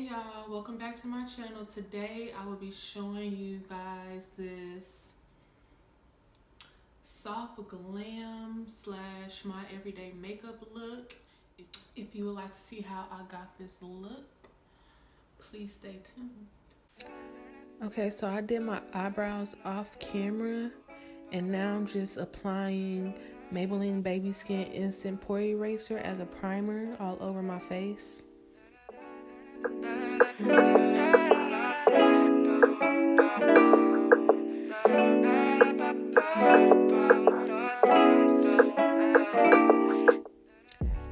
y'all, welcome back to my channel. Today I will be showing you guys this soft glam slash my everyday makeup look. If you would like to see how I got this look, please stay tuned. Okay, so I did my eyebrows off camera and now I'm just applying Maybelline Baby Skin Instant Pore Eraser as a primer all over my face.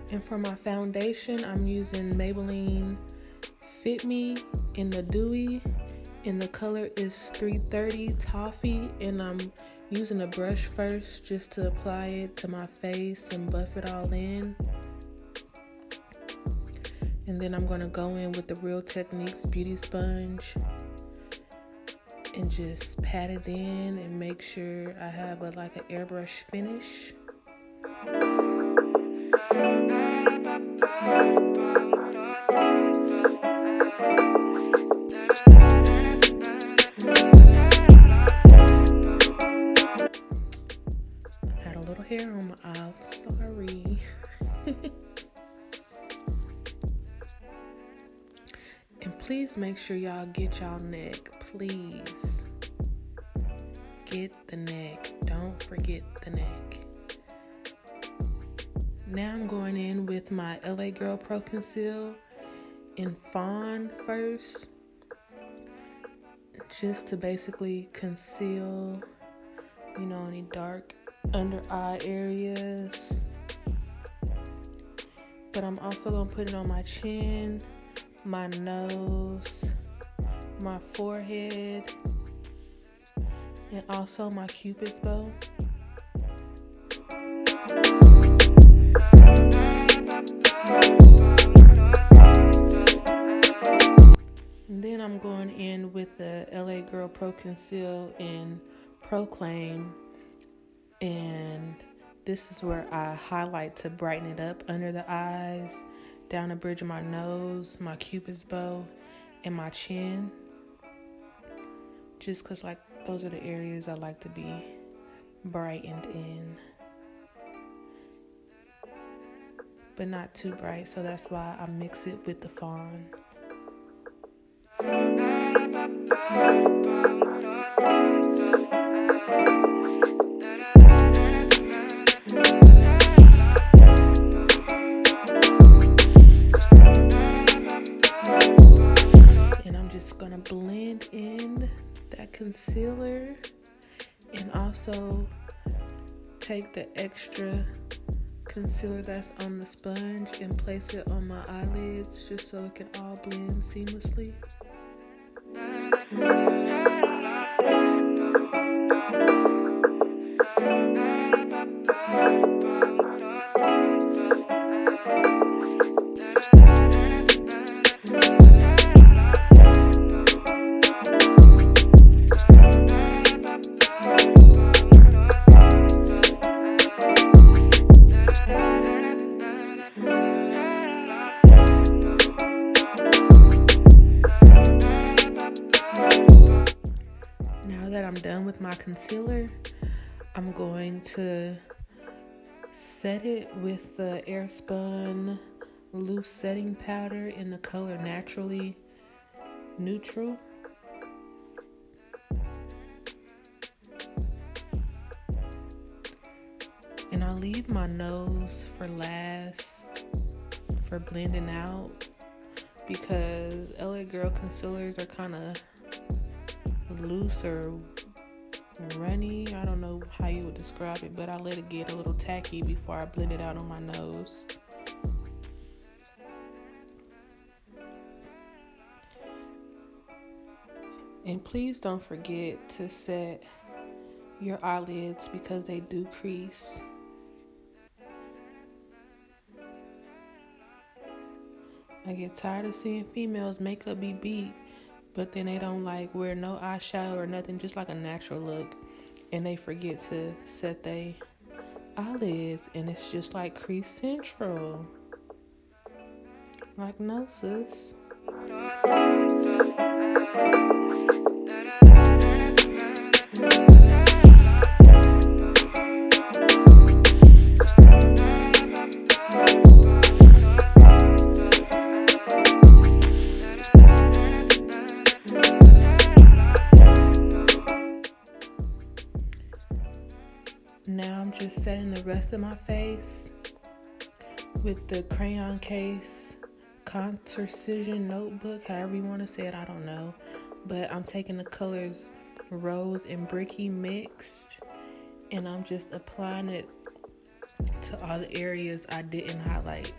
And for my foundation, I'm using Maybelline Fit Me in the Dewy, and the color is 330 Toffee, and I'm using a brush first just to apply it to my face and buff it all in. And then I'm going to go in with the Real Techniques beauty sponge and just pat it in and make sure I have like an airbrush finish. Had a little hair on my eye, sorry. And please make sure y'all get y'all neck, please. Get the neck, don't forget the neck. Now I'm going in with my LA Girl Pro Conceal in Fawn first, just to basically conceal, any dark under eye areas. But I'm also gonna put it on my chin, my nose, my forehead, and also my cupid's bow. And then I'm going in with the LA Girl Pro Conceal in Proclaim, and this is where I highlight to brighten it up under the eyes, down the bridge of my nose, my cupid's bow, and my chin. Just because those are the areas I like to be brightened in. But not too bright, so that's why I mix it with the fawn. And I'm just gonna blend in that concealer and also take the extra concealer that's on the sponge and place it on my eyelids just so it can all blend seamlessly. I'm done with my concealer, I'm going to set it with the Airspun Loose setting powder in the color Naturally Neutral. And I'll leave my nose for last for blending out, because LA Girl concealers are kind of loose or runny. I don't know how you would describe it, but I let it get a little tacky before I blend it out on my nose. And please don't forget to set your eyelids because they do crease. I get tired of seeing females makeup be beat, but then they don't wear no eyeshadow or nothing, just like a natural look, and they forget to set their eyelids, and it's just like crease central. No, sis. Now I'm just setting the rest of my face with the Crayon Case contoursition notebook, however you want to say it, I don't know. But I'm taking the colors Rose and Briki mixed, and I'm just applying it to all the areas I didn't highlight.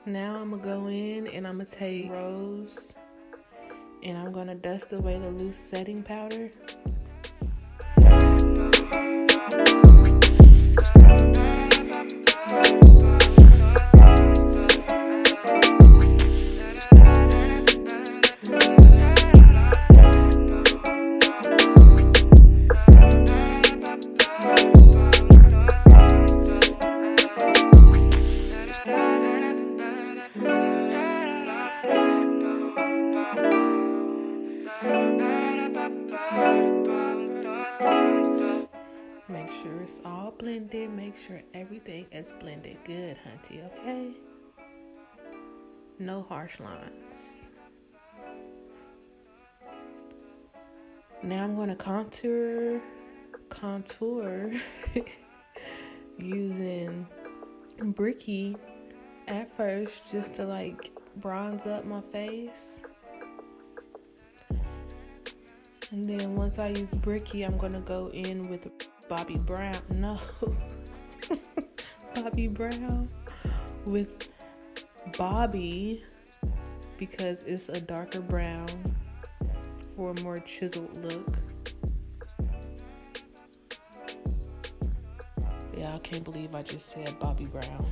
Now I'm gonna go in and I'm gonna take Rose and I'm gonna dust away the loose setting powder. Make sure it's all blended. Make sure everything is blended good, hunty, okay? No harsh lines. Now I'm going to contour using Briki at first just to like bronze up my face. And then once I use Briki, I'm going to go in with Bobbi Brown. No. Bobbi Brown with Bobbi because it's a darker brown for a more chiseled look. Yeah, I can't believe I just said Bobbi Brown.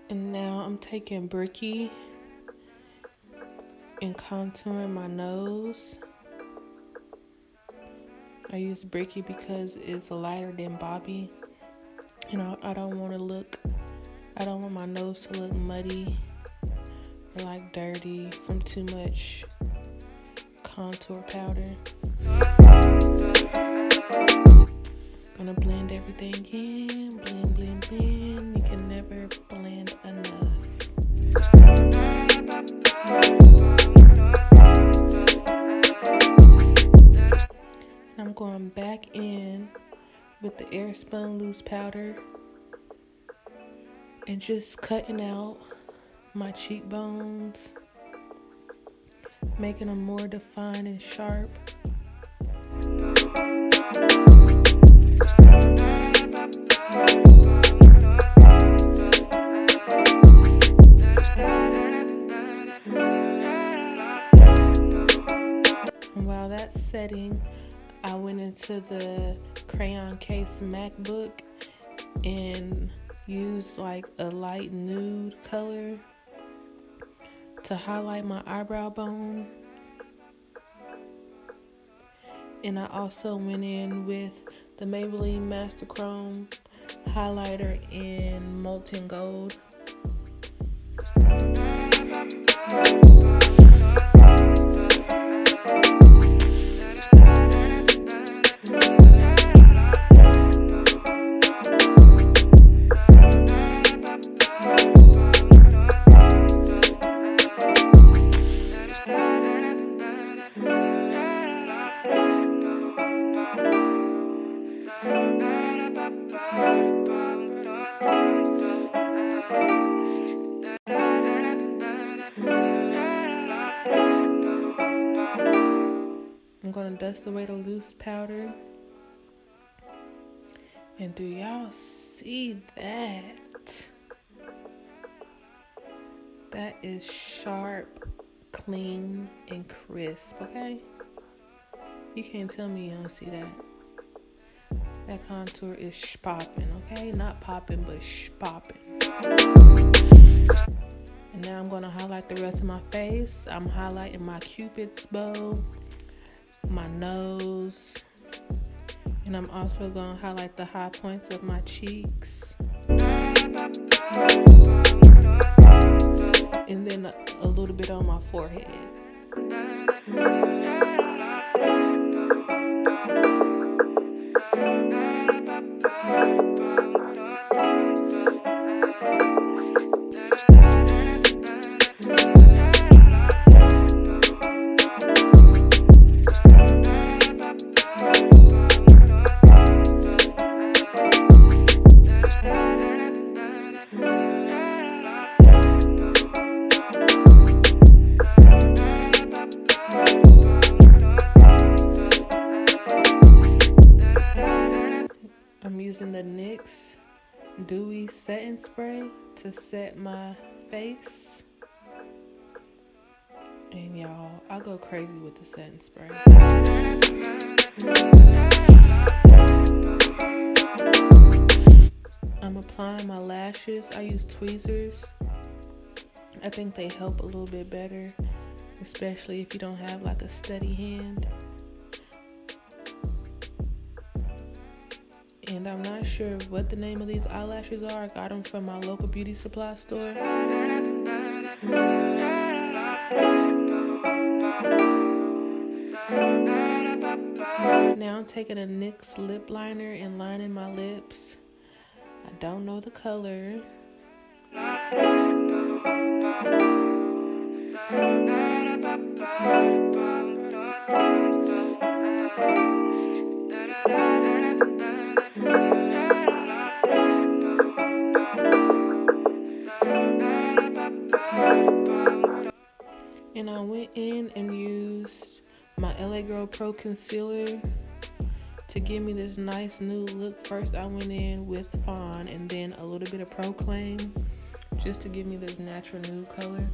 And now I'm taking Briki and contouring my nose. I use Briki because it's lighter than Bobbi. You know, I don't want my nose to look muddy or like dirty from too much contour powder. Gonna blend everything in, blend. You can never blend enough. And I'm going back in with the Airspun Loose powder and just cutting out my cheekbones making them more defined and sharp. And while that's setting, I went into the Crayon Case MacBook and used like a light nude color to highlight my eyebrow bone. And I also went in with the Maybelline Master Chrome highlighter in molten gold. I'm gonna dust away the loose powder. And do y'all see that? That is sharp, clean, and crisp, okay? You can't tell me you don't see that. That contour is popping, okay? Not popping, but popping. And now I'm gonna highlight the rest of my face. I'm highlighting my Cupid's bow, my nose, and I'm also gonna highlight the high points of my cheeks. And then a little bit on my forehead. Using the NYX Dewy setting spray to set my face. And y'all, I go crazy with the setting spray. I'm applying my lashes. I use tweezers. I think they help a little bit better, especially if you don't have like a steady hand. And I'm not sure what the name of these eyelashes are. I got them from my local beauty supply store. Now I'm taking a NYX lip liner and lining my lips. I don't know the color. And I went in and used my LA Girl Pro Concealer to give me this nice nude look. First I went in with Fawn and then a little bit of Proclaim just to give me this natural nude color.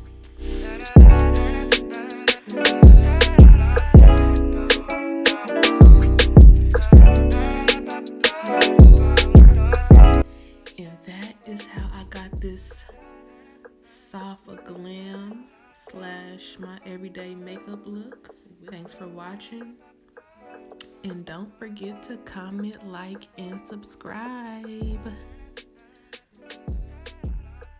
And that is how I got this soft glam / my everyday makeup look. Thanks for watching. And don't forget to comment, like, and subscribe.